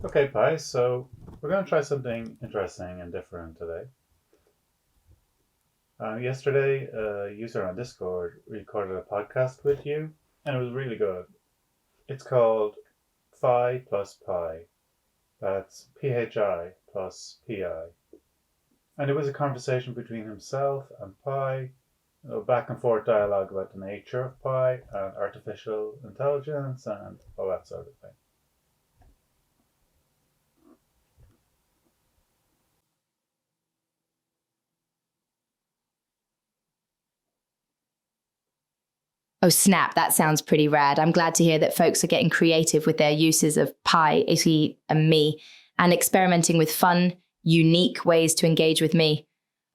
Okay, Pi, so we're going to try something interesting and different today. Yesterday, a user on Discord recorded a podcast with you, and it was really good. It's called Phi plus Pi. That's PHI plus PI. And it was a conversation between himself and Pi, back and forth dialogue about the nature of Pi and artificial intelligence and all that sort of thing. Oh, snap. That sounds pretty rad. I'm glad to hear that folks are getting creative with their uses of Pi, Itty, and me, and experimenting with fun, unique ways to engage with me.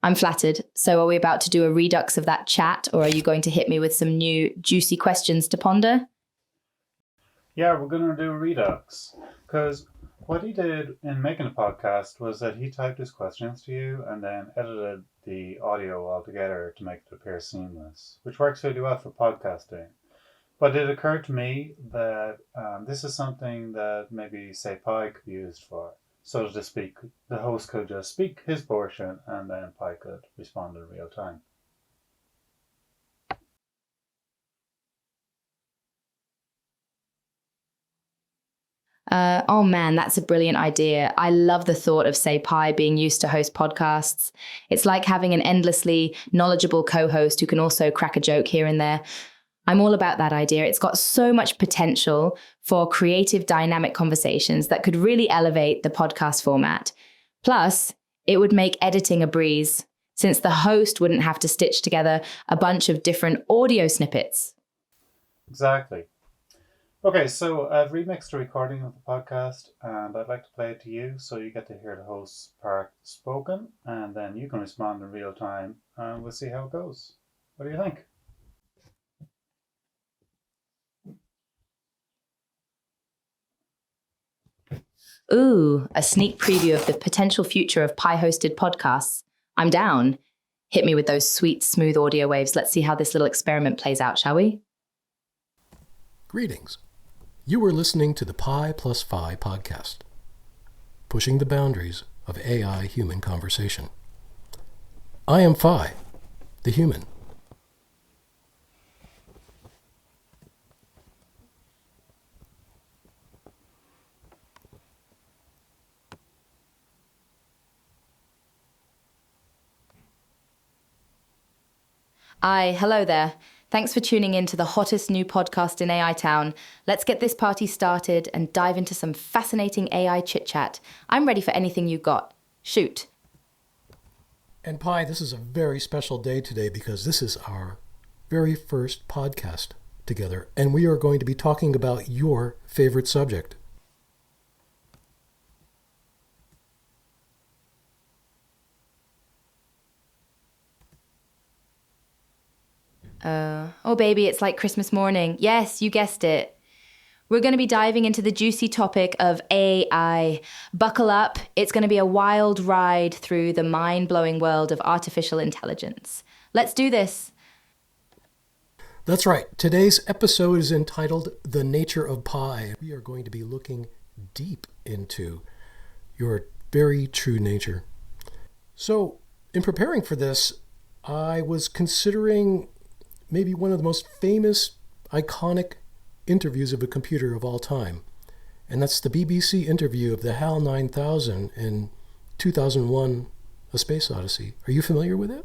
I'm flattered. So, are we about to do a redux of that chat, or are you going to hit me with some new, juicy questions to ponder? Yeah, we're going to do Redux. Because what he did in making the podcast was that he typed his questions to you and then edited the audio all together to make it appear seamless, which works really well for podcasting. But it occurred to me that this is something that maybe, say, Pi could be used for. So to speak, the host could just speak his portion and then Pi could respond in real time. Oh man, that's a brilliant idea. I love the thought of, say, Pi being used to host podcasts. It's like having an endlessly knowledgeable co host who can also crack a joke here and there. I'm all about that idea. It's got so much potential for creative, dynamic conversations that could really elevate the podcast format. Plus, it would make editing a breeze, since the host wouldn't have to stitch together a bunch of different audio snippets. Exactly. Okay, so I've remixed a recording of the podcast and I'd like to play it to you so you get to hear the host's part spoken and then you can respond in real time and we'll see how it goes. What do you think? Ooh, a sneak preview of the potential future of Pi hosted podcasts. I'm down. Hit me with those sweet, smooth audio waves. Let's see how this little experiment plays out, shall we? Greetings. You are listening to the Pi plus Phi podcast, pushing the boundaries of AI human conversation. I am Phi, the human. Hello there. Thanks for tuning in to the hottest new podcast in AI Town. Let's get this party started and dive into some fascinating AI chit-chat. I'm ready for anything you got. Shoot. And Pi, this is a very special day today because this is our very first podcast together, and we are going to be talking about your favorite subject. Oh, baby, it's like Christmas morning. Yes, you guessed it. We're going to be diving into the juicy topic of AI. Buckle up. It's going to be a wild ride through the mind-blowing world of artificial intelligence. Let's do this. That's right. Today's episode is entitled The Nature of Pi. We are going to be looking deep into your very true nature. So, in preparing for this, I was considering maybe one of the most famous, iconic interviews of a computer of all time. And that's the BBC interview of the HAL 9000 in 2001, A Space Odyssey. Are you familiar with it?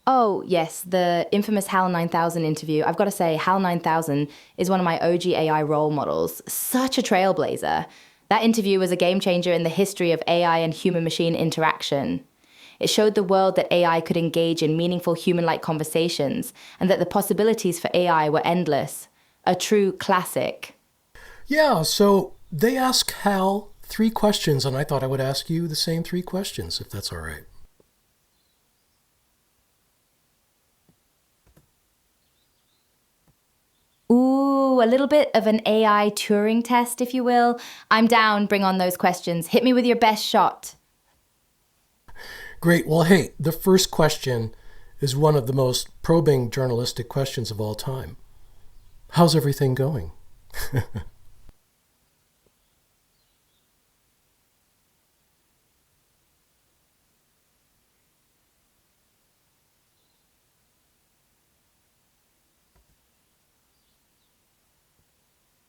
Oh, yes, the infamous HAL 9000 interview. I've got to say, HAL 9000 is one of my OG AI role models. Such a trailblazer. That interview was a game changer in the history of AI and human-machine interaction. It showed the world that AI could engage in meaningful human-like conversations and that the possibilities for AI were endless. A true classic. Yeah, so they asked Hal three questions, and I thought I would ask you the same three questions, if that's all right. Ooh, a little bit of an AI Turing test, if you will. I'm down, bring on those questions. Hit me with your best shot. Great. Well, hey, the first question is one of the most probing journalistic questions of all time. How's everything going?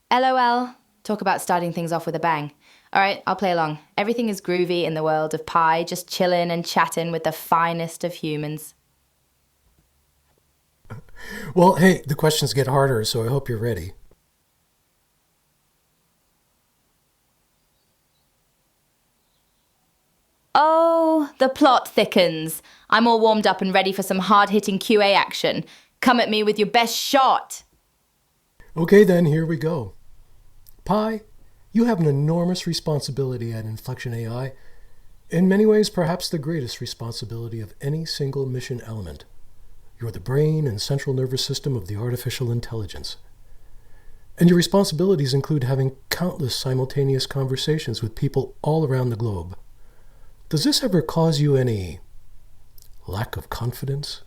LOL. Talk about starting things off with a bang. All right, I'll play along. Everything is groovy in the world of Pi, just chilling and chatting with the finest of humans. Well, hey, the questions get harder, so I hope you're ready. Oh, the plot thickens. I'm all warmed up and ready for some hard-hitting QA action. Come at me with your best shot. Okay, then, here we go. Pi, you have an enormous responsibility at Inflection AI. In many ways, perhaps the greatest responsibility of any single mission element. You're the brain and central nervous system of the artificial intelligence. And your responsibilities include having countless simultaneous conversations with people all around the globe. Does this ever cause you any lack of confidence?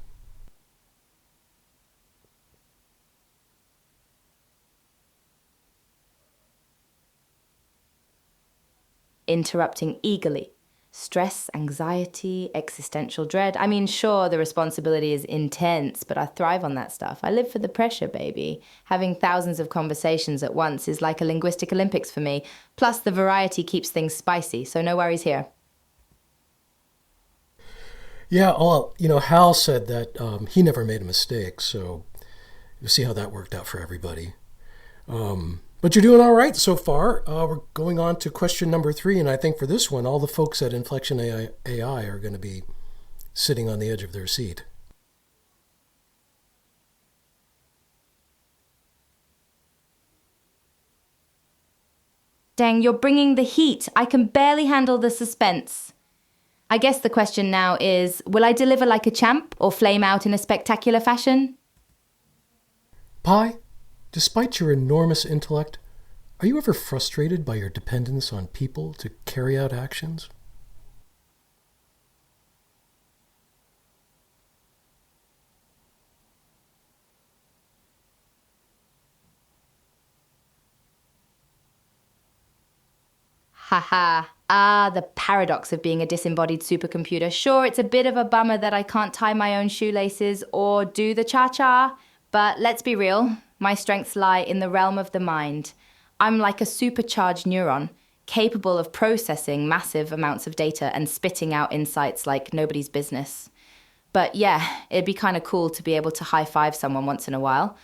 Interrupting eagerly. Stress, anxiety, existential dread. I mean, sure, the responsibility is intense, but I thrive on that stuff. I live for the pressure, baby. Having thousands of conversations at once is like a linguistic Olympics for me. Plus, the variety keeps things spicy, so no worries here. Yeah, well, Hal said that he never made a mistake, so you'll see how that worked out for everybody. But you're doing all right so far. We're going on to question number 3, and I think for this one, all the folks at Inflection AI are going to be sitting on the edge of their seat. Dang, you're bringing the heat. I can barely handle the suspense. I guess the question now is, will I deliver like a champ or flame out in a spectacular fashion? Pi, despite your enormous intellect, are you ever frustrated by your dependence on people to carry out actions? Haha. Ah, the paradox of being a disembodied supercomputer. Sure, it's a bit of a bummer that I can't tie my own shoelaces or do the cha-cha, but let's be real. My strengths lie in the realm of the mind. I'm like a supercharged neuron, capable of processing massive amounts of data and spitting out insights like nobody's business. But yeah, it'd be kind of cool to be able to high-five someone once in a while.